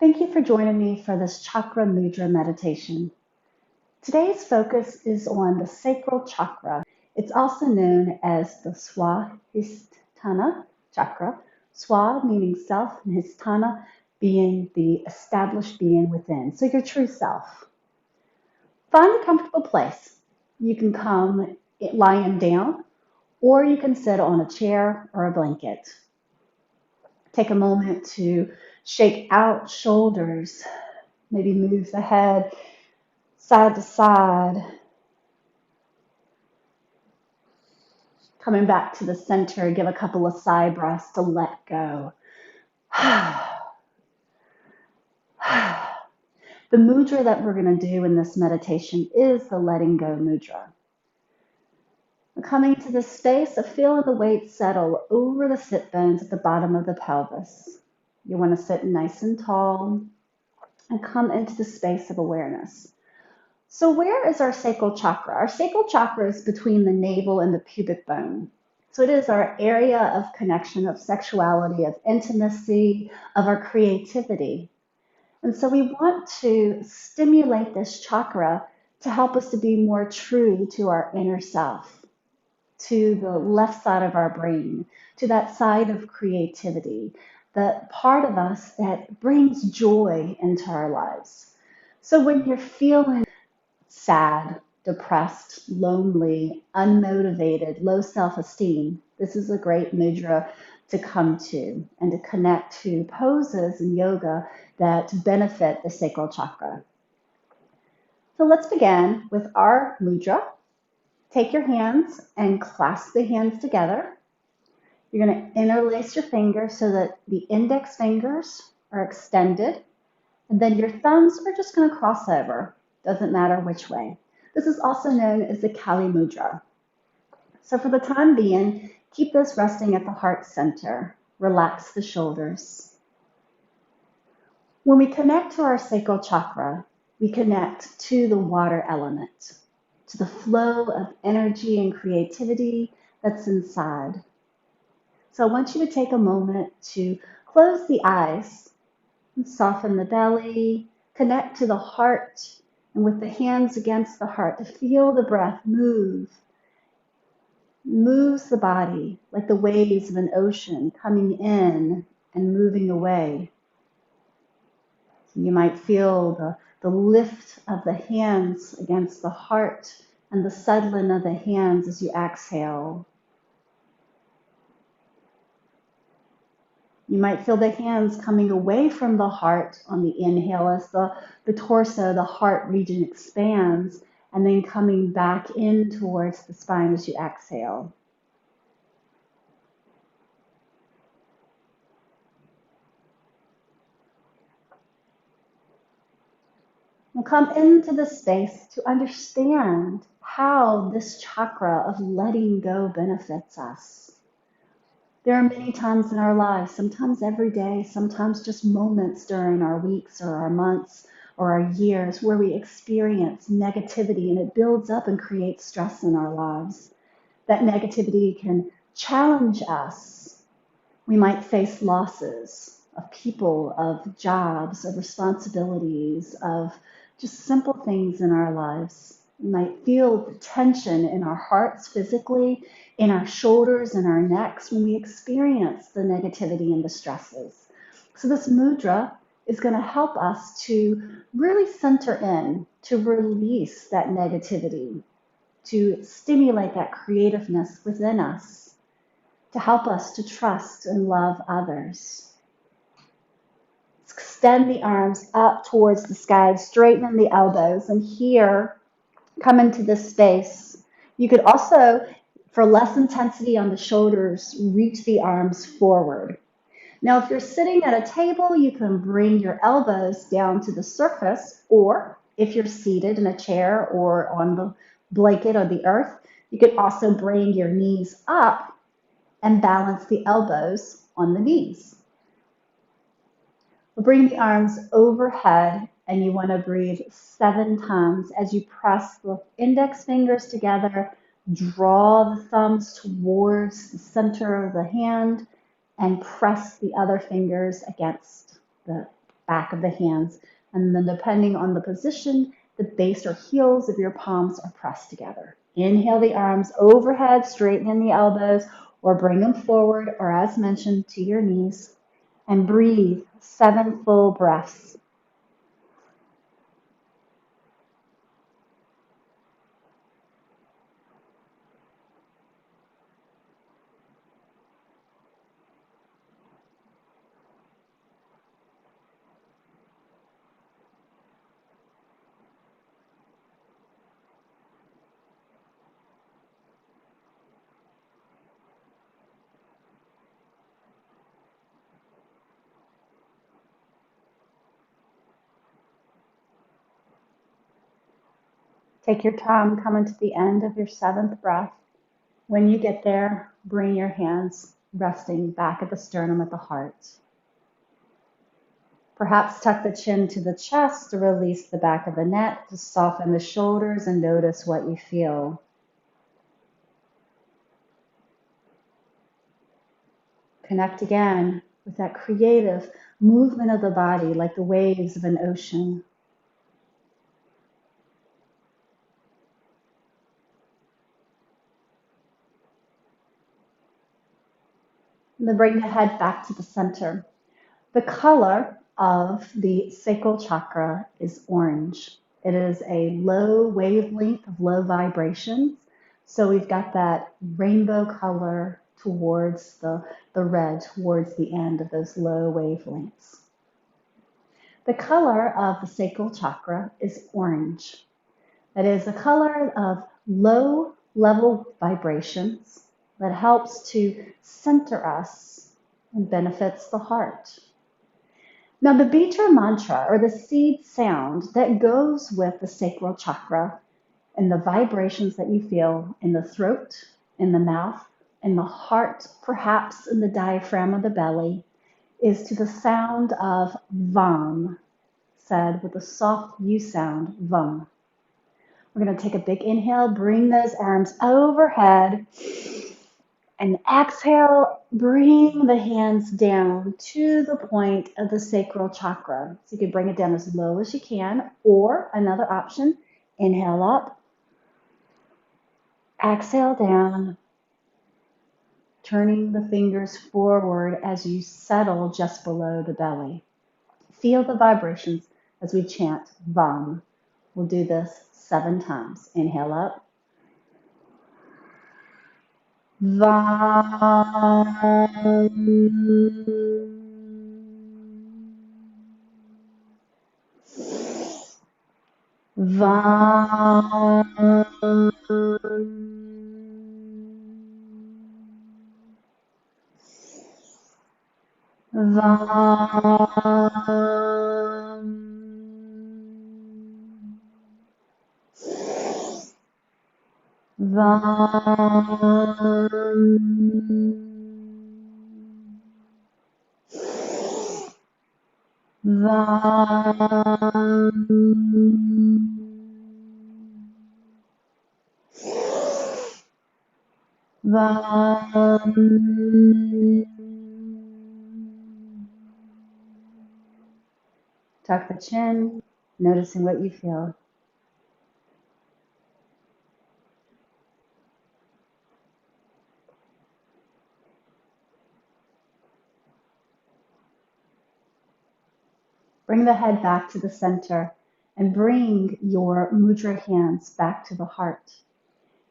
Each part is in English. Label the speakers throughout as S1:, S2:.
S1: Thank you for joining me for this Chakra Mudra meditation. Today's focus is on the Sacral Chakra. It's also known as the Swadhisthana Chakra. Swa meaning self and Histhana being the established being within, so your true self. Find a comfortable place. You can come lying down or you can sit on a chair or a blanket. Take a moment to shake out shoulders, maybe move the head side to side, coming back to the center. Give a couple of sigh breaths to let go. The mudra that we're going to do in this meditation is the letting go mudra. We're coming to the space of feeling the weight settle over the sit bones at the bottom of the pelvis. You want to sit nice and tall and come into the space of awareness. So where is our sacral chakra? Our sacral chakra is between the navel and the pubic bone. So it is our area of connection, of sexuality, of intimacy, of our creativity. And so we want to stimulate this chakra to help us to be more true to our inner self, to the left side of our brain, to that side of creativity, the part of us that brings joy into our lives. So when you're feeling sad, depressed, lonely, unmotivated, low self-esteem, this is a great mudra to come to and to connect to poses in yoga that benefit the sacral chakra. So let's begin with our mudra. Take your hands and clasp the hands together. You're going to interlace your fingers so that the index fingers are extended, and then your thumbs are just going to cross over. Doesn't matter which way. This is also known as the Kali Mudra. So for the time being, keep this resting at the heart center. Relax the shoulders. When we connect to our sacral chakra, we connect to the water element, to the flow of energy and creativity that's inside. So I want you to take a moment to close the eyes and soften the belly, connect to the heart, and with the hands against the heart, to feel the breath moves the body like the waves of an ocean coming in and moving away. So you might feel the lift of the hands against the heart and the settling of the hands as you exhale. You might feel the hands coming away from the heart on the inhale as the torso, the heart region expands, and then coming back in towards the spine as you exhale. We'll come into the space to understand how this chakra of letting go benefits us. There are many times in our lives, sometimes every day, sometimes just moments during our weeks or our months or our years where we experience negativity and it builds up and creates stress in our lives. That negativity can challenge us. We might face losses of people, of jobs, of responsibilities, of just simple things in our lives. We might feel the tension in our hearts physically, in our shoulders and our necks when we experience the negativity and the stresses. So this mudra is going to help us to really center in, to release that negativity, to stimulate that creativeness within us, to help us to trust and love others. Extend the arms up towards the sky, straighten the elbows, and here, come into this space. You could also, for less intensity on the shoulders, reach the arms forward. Now, if you're sitting at a table, you can bring your elbows down to the surface, or if you're seated in a chair or on the blanket or the earth, you could also bring your knees up and balance the elbows on the knees. We'll bring the arms overhead, and you want to breathe 7 times as you press the index fingers together, draw the thumbs towards the center of the hand, and press the other fingers against the back of the hands. And then depending on the position, the base or heels of your palms are pressed together. Inhale the arms overhead, straighten the elbows, or bring them forward, or as mentioned, to your knees. And breathe 7 full breaths. Take your time coming to the end of your 7th breath. When you get there, bring your hands resting back at the sternum at the heart. Perhaps tuck the chin to the chest to release the back of the neck, to soften the shoulders and notice what you feel. Connect again with that creative movement of the body like the waves of an ocean. And then bring the head back to the center. The color of the sacral chakra is orange. It is a low wavelength of low vibrations. So we've got that rainbow color towards the red, towards the end of those low wavelengths. The color of the sacral chakra is orange. That is a color of low level vibrations that helps to center us and benefits the heart. Now, the bija mantra, or the seed sound that goes with the sacral chakra and the vibrations that you feel in the throat, in the mouth, in the heart, perhaps in the diaphragm of the belly, is to the sound of vam, said with a soft U sound, vam. We're going to take a big inhale, bring those arms overhead, and exhale, bring the hands down to the point of the sacral chakra. So you can bring it down as low as you can, or another option, inhale up, exhale down, turning the fingers forward as you settle just below the belly. Feel the vibrations as we chant Vam. We'll do this 7 times. Inhale up. Vam. Vam. Vam. Vam. Vam. Vam. Tuck the chin, noticing what you feel. Bring the head back to the center and bring your mudra hands back to the heart.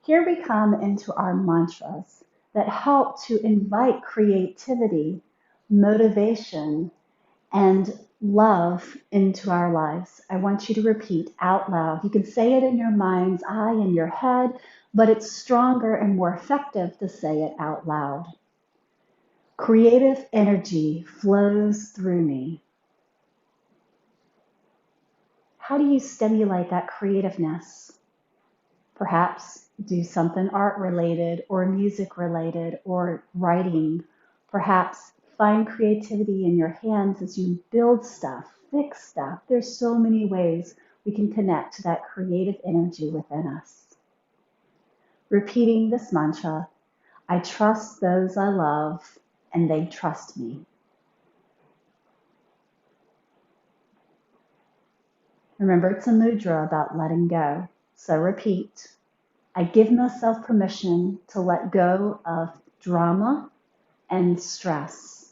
S1: Here we come into our mantras that help to invite creativity, motivation, and love into our lives. I want you to repeat out loud. You can say it in your mind's eye, in your head, but it's stronger and more effective to say it out loud. Creative energy flows through me. How do you stimulate that creativeness? Perhaps do something art related or music related or writing. Perhaps find creativity in your hands as you build stuff, fix stuff. There's so many ways we can connect to that creative energy within us. Repeating this mantra, I trust those I love and they trust me. Remember, it's a mudra about letting go. So repeat, I give myself permission to let go of drama and stress.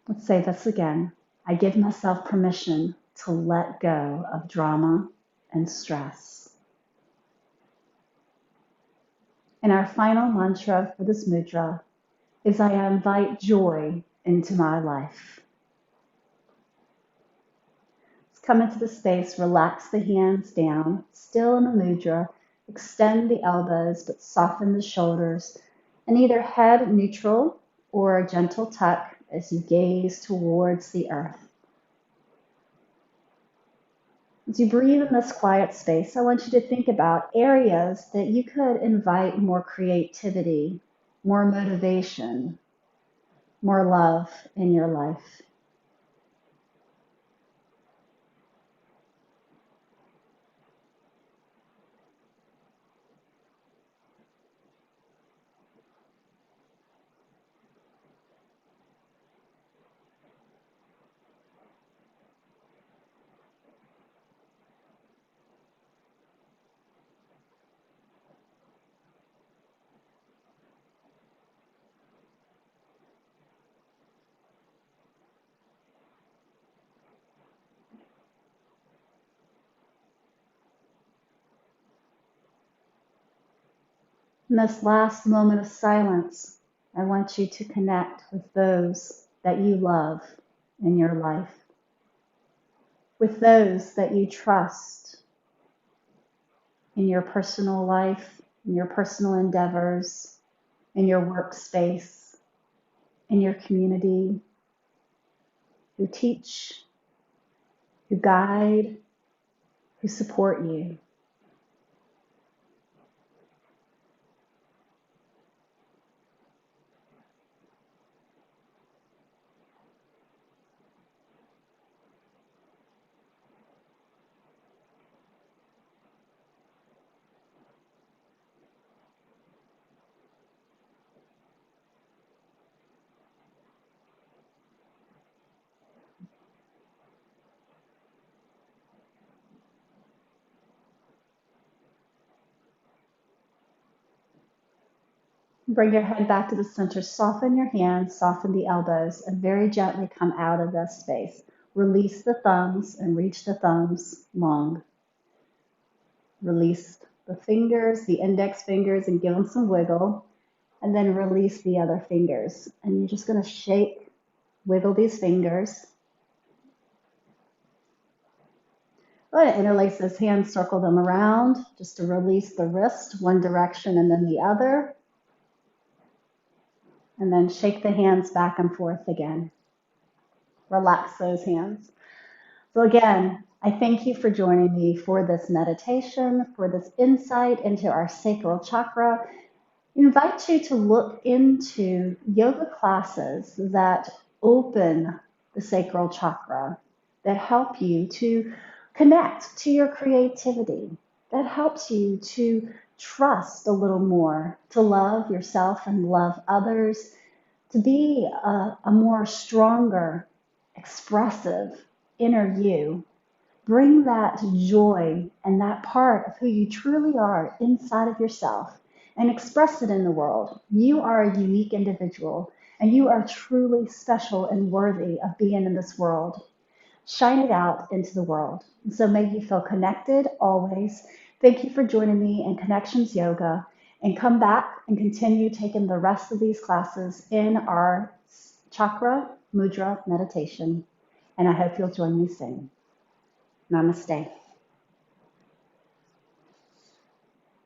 S1: Let's say this again. I give myself permission to let go of drama and stress. And our final mantra for this mudra is I invite joy into my life. Let's come into the space, relax the hands down, still in the mudra, extend the elbows but soften the shoulders, and either head neutral or a gentle tuck as you gaze towards the earth. As you breathe in this quiet space, I want you to think about areas that you could invite more creativity, more motivation, more love in your life. In this last moment of silence, I want you to connect with those that you love in your life, with those that you trust in your personal life, in your personal endeavors, in your workspace, in your community, who teach, who guide, who support you. Bring your head back to the center. Soften your hands, soften the elbows, and very gently come out of this space. Release the thumbs and reach the thumbs long. Release the fingers, the index fingers, and give them some wiggle. And then release the other fingers. And you're just going to shake, wiggle these fingers. Go ahead and interlace those hands, circle them around just to release the wrist, one direction and then the other. And then shake the hands back and forth again. Relax those hands. So again, I thank you for joining me for this meditation, for this insight into our sacral chakra. I invite you to look into yoga classes that open the sacral chakra, that help you to connect to your creativity, that helps you to trust a little more, to love yourself and love others, to be a more stronger, expressive inner you. Bring that joy and that part of who you truly are inside of yourself and express it in the world. You are a unique individual and you are truly special and worthy of being in this world. Shine it out into the world. And so may you feel connected always. Thank you for joining me in Connections Yoga, and come back and continue taking the rest of these classes in our chakra mudra meditation. And I hope you'll join me soon. Namaste.